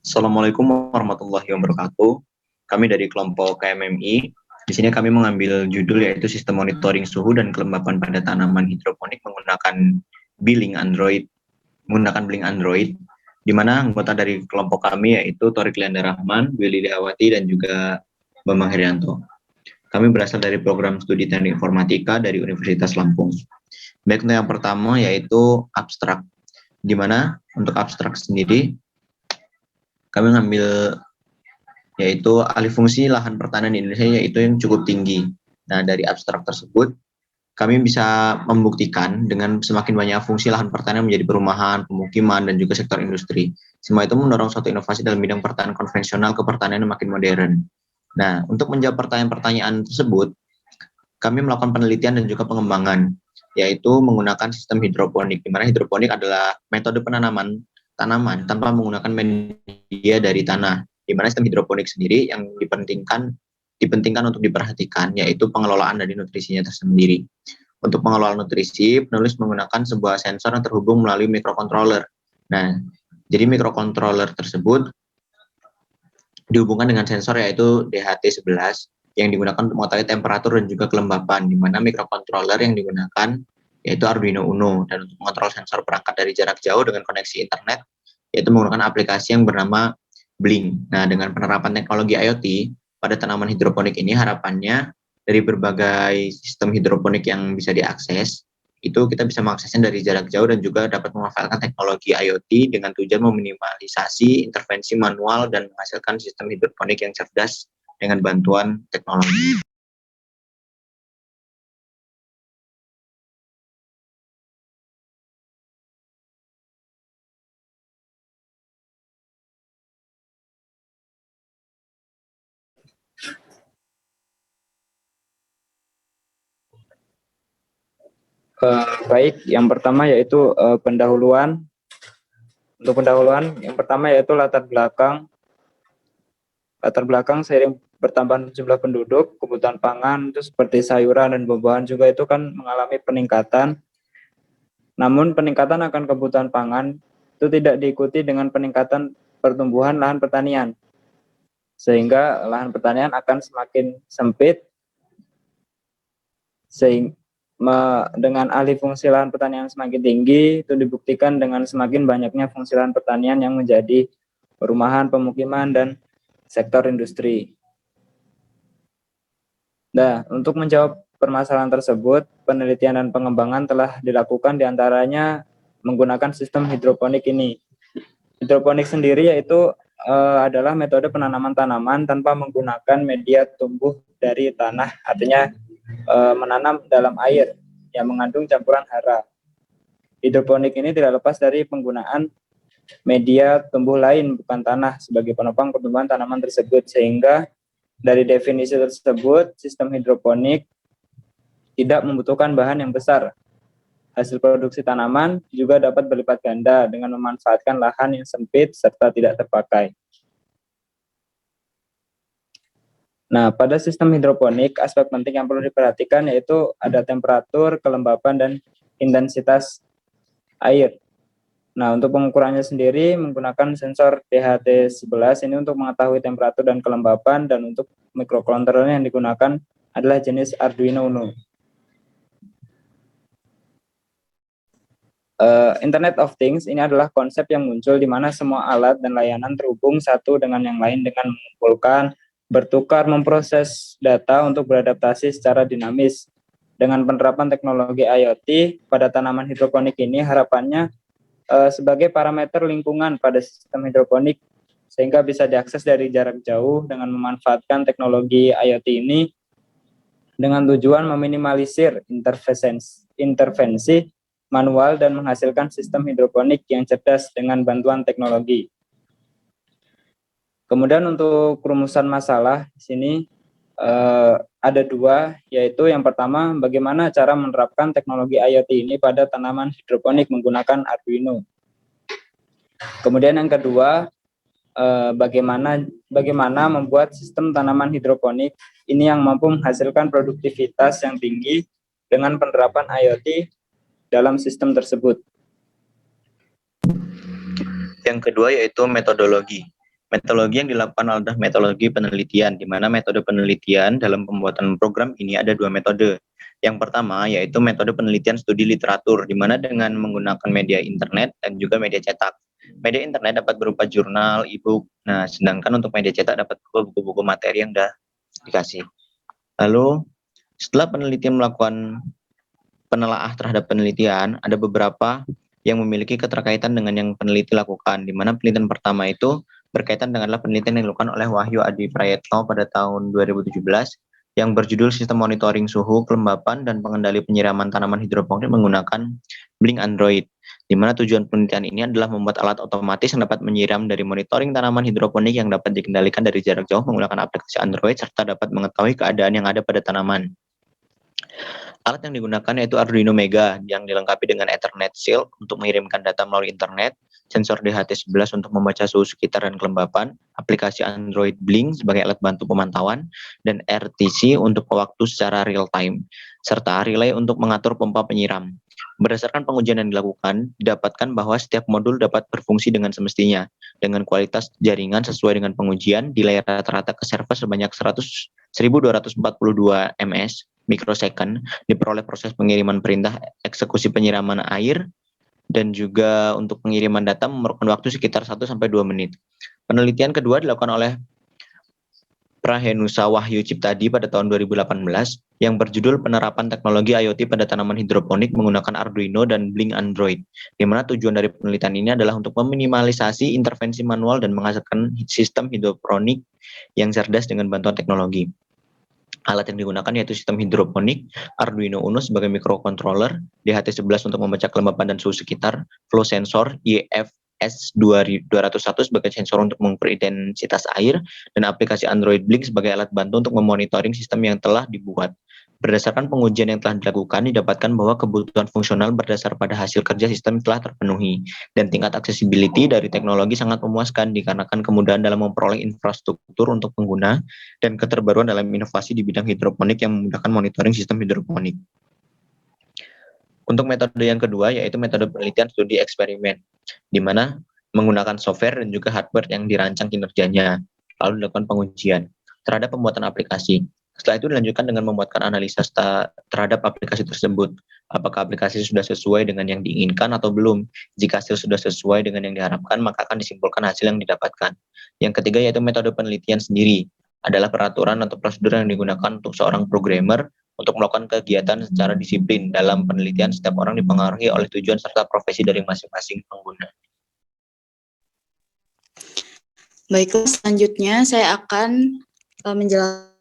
Assalamualaikum warahmatullahi wabarakatuh. Kami dari kelompok KMMI. Di sini kami mengambil judul yaitu Sistem Monitoring Suhu dan Kelembapan pada Tanaman Hidroponik menggunakan billing Android, di mana anggota dari kelompok kami yaitu Torik Leanda Rahman, Willy Dewati, dan juga Bambang Herianto. Kami berasal dari program studi teknik informatika dari Universitas Lampung. Baik, untuk yang pertama yaitu abstrak, di mana untuk abstrak sendiri kami mengambil yaitu alih fungsi lahan pertanian di Indonesia yaitu yang cukup tinggi. Nah, dari abstrak tersebut kami bisa membuktikan dengan semakin banyak fungsi lahan pertanian menjadi perumahan, pemukiman, dan juga sektor industri. Semua itu mendorong suatu inovasi dalam bidang pertanian konvensional ke pertanian yang makin modern. Nah, untuk menjawab pertanyaan-pertanyaan tersebut, kami melakukan penelitian dan juga pengembangan, yaitu menggunakan sistem hidroponik, di mana hidroponik adalah metode penanaman tanaman tanpa menggunakan media dari tanah, di mana sistem hidroponik sendiri yang dipentingkan untuk diperhatikan, yaitu pengelolaan dari nutrisinya tersendiri. Untuk pengelolaan nutrisi, penulis menggunakan sebuah sensor yang terhubung melalui microcontroller. Nah, jadi microcontroller tersebut dihubungkan dengan sensor yaitu DHT11 yang digunakan untuk mengetahui temperatur dan juga kelembapan, di mana microcontroller yang digunakan yaitu Arduino Uno, dan untuk mengontrol sensor perangkat dari jarak jauh dengan koneksi internet yaitu menggunakan aplikasi yang bernama Blink. Nah, dengan penerapan teknologi IoT pada tanaman hidroponik ini, harapannya dari berbagai sistem hidroponik yang bisa diakses, itu kita bisa mengaksesnya dari jarak jauh dan juga dapat memanfaatkan teknologi IoT dengan tujuan meminimalisasi intervensi manual dan menghasilkan sistem hidroponik yang cerdas dengan bantuan teknologi. Baik, yang pertama yaitu pendahuluan. Untuk pendahuluan, yang pertama yaitu latar belakang. Latar belakang seiring bertambah jumlah penduduk, kebutuhan pangan itu seperti sayuran dan buah-buahan juga itu kan mengalami peningkatan. Namun peningkatan akan kebutuhan pangan itu tidak diikuti dengan peningkatan pertumbuhan lahan pertanian, sehingga lahan pertanian akan semakin sempit, sehingga dengan alih fungsi lahan pertanian semakin tinggi, itu dibuktikan dengan semakin banyaknya fungsi lahan pertanian yang menjadi perumahan, pemukiman, dan sektor industri. Nah, untuk menjawab permasalahan tersebut, penelitian dan pengembangan telah dilakukan diantaranya menggunakan sistem hidroponik ini. Hidroponik sendiri yaitu adalah metode penanaman tanaman tanpa menggunakan media tumbuh dari tanah, artinya menanam dalam air yang mengandung campuran hara. Hidroponik ini tidak lepas dari penggunaan media tumbuh lain bukan tanah sebagai penopang pertumbuhan tanaman tersebut, sehingga dari definisi tersebut sistem hidroponik tidak membutuhkan bahan yang besar. Hasil produksi tanaman juga dapat berlipat ganda dengan memanfaatkan lahan yang sempit serta tidak terpakai. Nah, pada sistem hidroponik, aspek penting yang perlu diperhatikan yaitu ada temperatur, kelembapan, dan intensitas air. Nah, untuk pengukurannya sendiri menggunakan sensor DHT11 ini untuk mengetahui temperatur dan kelembapan, dan untuk microcontroller yang digunakan adalah jenis Arduino Uno. Internet of Things ini adalah konsep yang muncul di mana semua alat dan layanan terhubung satu dengan yang lain dengan mengumpulkan, bertukar, memproses data untuk beradaptasi secara dinamis. Dengan penerapan teknologi IoT pada tanaman hidroponik ini, harapannya sebagai parameter lingkungan pada sistem hidroponik, sehingga bisa diakses dari jarak jauh dengan memanfaatkan teknologi IoT ini dengan tujuan meminimalisir intervensi manual dan menghasilkan sistem hidroponik yang cerdas dengan bantuan teknologi. Kemudian untuk rumusan masalah di sini ada dua, yaitu yang pertama bagaimana cara menerapkan teknologi IoT ini pada tanaman hidroponik menggunakan Arduino. Kemudian yang kedua, bagaimana membuat sistem tanaman hidroponik ini yang mampu menghasilkan produktivitas yang tinggi dengan penerapan IoT dalam sistem tersebut. Yang kedua yaitu metodologi. Metodologi yang dilakukan adalah metodologi penelitian, di mana metode penelitian dalam pembuatan program ini ada dua metode. Yang pertama yaitu metode penelitian studi literatur, di mana dengan menggunakan media internet dan juga media cetak. Media internet dapat berupa jurnal, e-book. Nah, sedangkan untuk media cetak dapat berupa buku-buku materi yang sudah dikasih. Lalu, setelah penelitian melakukan penelaah terhadap penelitian, ada beberapa yang memiliki keterkaitan dengan yang peneliti lakukan, di mana penelitian pertama itu berkaitan denganlah penelitian yang dilakukan oleh Wahyu Adi Prayetno pada tahun 2017 yang berjudul Sistem Monitoring Suhu, Kelembapan, dan Pengendali Penyiraman Tanaman Hidroponik menggunakan Blink Android, di mana tujuan penelitian ini adalah membuat alat otomatis yang dapat menyiram dari monitoring tanaman hidroponik yang dapat dikendalikan dari jarak jauh menggunakan aplikasi Android serta dapat mengetahui keadaan yang ada pada tanaman. Alat yang digunakan yaitu Arduino Mega yang dilengkapi dengan Ethernet Shield untuk mengirimkan data melalui internet, sensor DHT11 untuk membaca suhu sekitar dan kelembapan, aplikasi Android Blink sebagai alat bantu pemantauan, dan RTC untuk waktu secara real time, serta relay untuk mengatur pompa penyiram. Berdasarkan pengujian yang dilakukan, didapatkan bahwa setiap modul dapat berfungsi dengan semestinya, dengan kualitas jaringan sesuai dengan pengujian, delay rata-rata ke server sebanyak 1242 ms mikrosecond, diperoleh proses pengiriman perintah eksekusi penyiraman air, dan juga untuk pengiriman data memerlukan waktu sekitar 1-2 menit. Penelitian kedua dilakukan oleh Prahenusa Wahyu Ciptadi pada tahun 2018 yang berjudul Penerapan Teknologi IoT pada Tanaman Hidroponik menggunakan Arduino dan Blink Android, di mana tujuan dari penelitian ini adalah untuk meminimalisasi intervensi manual dan menghasilkan sistem hidroponik yang cerdas dengan bantuan teknologi. Alat yang digunakan yaitu sistem hidroponik, Arduino Uno sebagai microcontroller, DHT11 untuk membaca kelembapan dan suhu sekitar, flow sensor, IFS201 sebagai sensor untuk mengukur intensitas air, dan aplikasi Android Blink sebagai alat bantu untuk memonitoring sistem yang telah dibuat. Berdasarkan pengujian yang telah dilakukan, didapatkan bahwa kebutuhan fungsional berdasar pada hasil kerja sistem telah terpenuhi, dan tingkat accessibility dari teknologi sangat memuaskan dikarenakan kemudahan dalam memperoleh infrastruktur untuk pengguna dan keterbaruan dalam inovasi di bidang hidroponik yang memudahkan monitoring sistem hidroponik. Untuk metode yang kedua yaitu metode penelitian studi eksperimen, di mana menggunakan software dan juga hardware yang dirancang kinerjanya, lalu dilakukan pengujian terhadap pembuatan aplikasi. Setelah itu dilanjutkan dengan membuatkan analisa terhadap aplikasi tersebut. Apakah aplikasi sudah sesuai dengan yang diinginkan atau belum? Jika hasil sudah sesuai dengan yang diharapkan, maka akan disimpulkan hasil yang didapatkan. Yang ketiga yaitu metode penelitian sendiri. Adalah peraturan atau prosedur yang digunakan untuk seorang programmer untuk melakukan kegiatan secara disiplin. Dalam penelitian, setiap orang dipengaruhi oleh tujuan serta profesi dari masing-masing pengguna. Baiklah, selanjutnya saya akan menjelaskan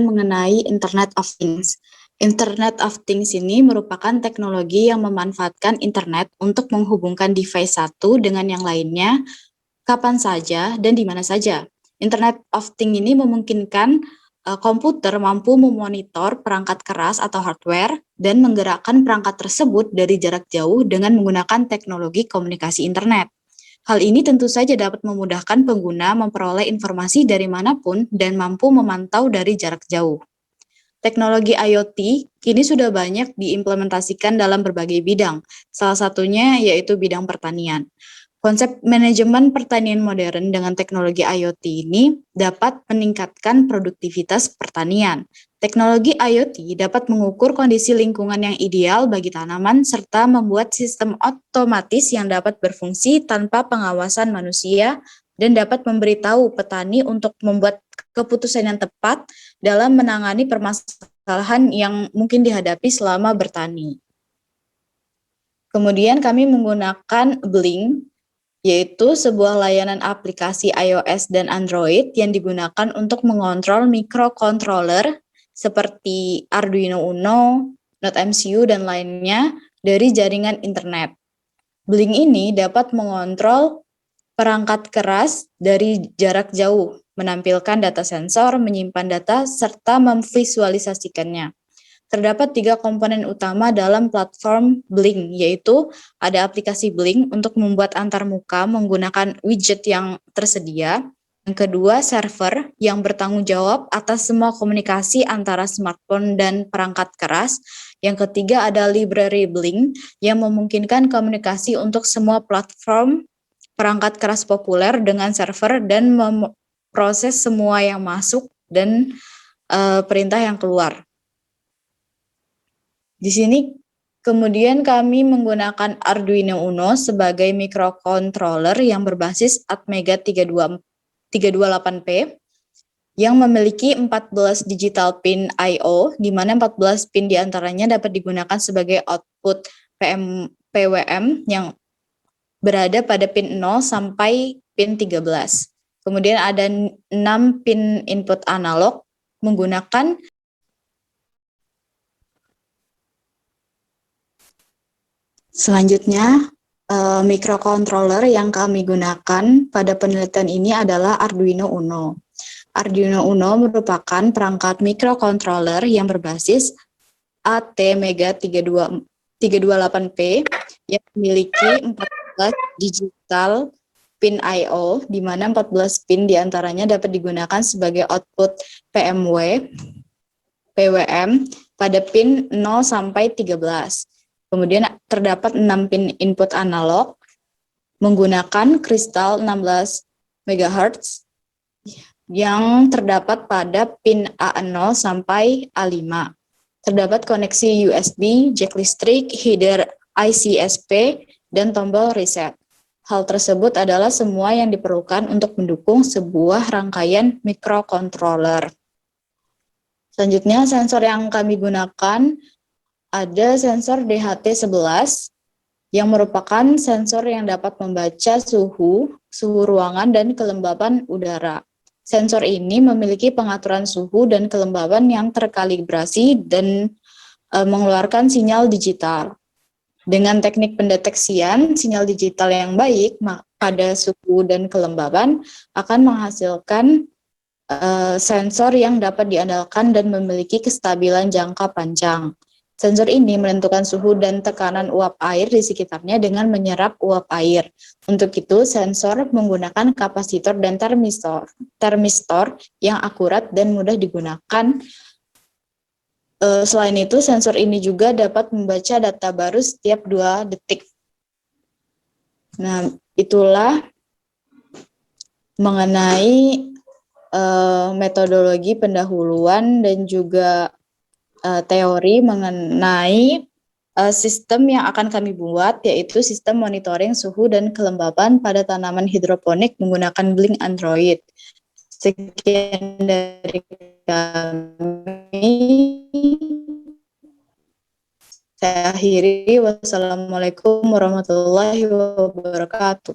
mengenai Internet of Things. Internet of Things ini merupakan teknologi yang memanfaatkan internet untuk menghubungkan device satu dengan yang lainnya kapan saja dan di mana saja. Internet of Things ini memungkinkan komputer mampu memonitor perangkat keras atau hardware dan menggerakkan perangkat tersebut dari jarak jauh dengan menggunakan teknologi komunikasi internet. Hal ini tentu saja dapat memudahkan pengguna memperoleh informasi dari manapun dan mampu memantau dari jarak jauh. Teknologi IoT kini sudah banyak diimplementasikan dalam berbagai bidang, salah satunya yaitu bidang pertanian. Konsep manajemen pertanian modern dengan teknologi IoT ini dapat meningkatkan produktivitas pertanian. Teknologi IoT dapat mengukur kondisi lingkungan yang ideal bagi tanaman serta membuat sistem otomatis yang dapat berfungsi tanpa pengawasan manusia dan dapat memberitahu petani untuk membuat keputusan yang tepat dalam menangani permasalahan yang mungkin dihadapi selama bertani. Kemudian kami menggunakan Blink, yaitu sebuah layanan aplikasi iOS dan Android yang digunakan untuk mengontrol microcontroller seperti Arduino Uno, NodeMCU, dan lainnya dari jaringan internet. Blink ini dapat mengontrol perangkat keras dari jarak jauh, menampilkan data sensor, menyimpan data, serta memvisualisasikannya. Terdapat 3 komponen utama dalam platform Blink, yaitu ada aplikasi Blink untuk membuat antarmuka menggunakan widget yang tersedia. Yang kedua, server yang bertanggung jawab atas semua komunikasi antara smartphone dan perangkat keras. Yang ketiga, ada library Blink yang memungkinkan komunikasi untuk semua platform perangkat keras populer dengan server dan memproses semua yang masuk dan perintah yang keluar. Di sini kemudian kami menggunakan Arduino Uno sebagai microcontroller yang berbasis Atmega 328P yang memiliki 14 digital pin I/O, di mana 14 pin diantaranya dapat digunakan sebagai output PWM yang berada pada pin 0 sampai pin 13. Kemudian ada 6 pin input analog menggunakan selanjutnya microcontroller yang kami gunakan pada penelitian ini adalah Arduino Uno. Arduino Uno merupakan perangkat microcontroller yang berbasis Atmega 328P yang memiliki 14 digital pin I/O, di mana 14 pin diantaranya dapat digunakan sebagai output PWM pada pin 0 sampai 13. Kemudian terdapat 6 pin input analog menggunakan kristal 16 MHz yang terdapat pada pin A0 sampai A5. Terdapat koneksi USB, jack listrik, header ICSP, dan tombol reset. Hal tersebut adalah semua yang diperlukan untuk mendukung sebuah rangkaian microcontroller. Selanjutnya, sensor yang kami gunakan ada sensor DHT11 yang merupakan sensor yang dapat membaca suhu ruangan dan kelembaban udara. Sensor ini memiliki pengaturan suhu dan kelembaban yang terkalibrasi dan mengeluarkan sinyal digital. Dengan teknik pendeteksian sinyal digital yang baik pada suhu dan kelembaban akan menghasilkan sensor yang dapat diandalkan dan memiliki kestabilan jangka panjang. Sensor ini menentukan suhu dan tekanan uap air di sekitarnya dengan menyerap uap air. Untuk itu, sensor menggunakan kapasitor dan termistor yang akurat dan mudah digunakan. Selain itu, sensor ini juga dapat membaca data baru setiap 2 detik. Nah, itulah mengenai metodologi pendahuluan dan juga teori mengenai sistem yang akan kami buat, yaitu sistem monitoring suhu dan kelembaban pada tanaman hidroponik menggunakan Blink Android. Sekian dari kami. Saya akhiri. Wassalamualaikum warahmatullahi wabarakatuh.